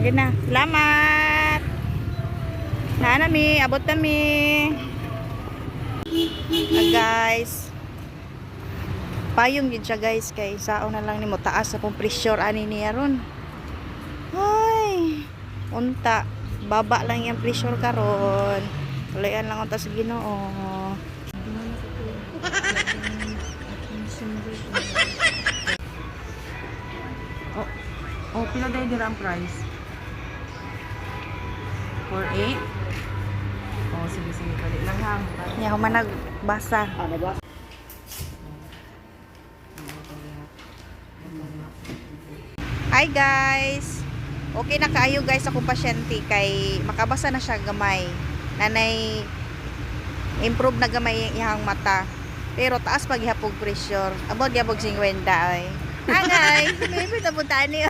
Sige na. Salamat. Nami, abot nami. Guys. Payong yun siya guys. Kay sao na lang ni mo taas sa pong pressure ani niya ron. Ay. Unta. Baba lang yung pressure karon. Tuloyan lang unta sa Ginoo. Oh, pila day dira ang price? 4.8? Oh, sige, palit lang ha. Nya human nagbasa. Hi guys. Okay na kaayo guys ako pasyente kay makabasa na siya gamay. Nanay improve na gamay iyang mata. Pero taas pag ihapog pressure. Abot gyapog 50 ay. Angay, maybe napuntaan niyo.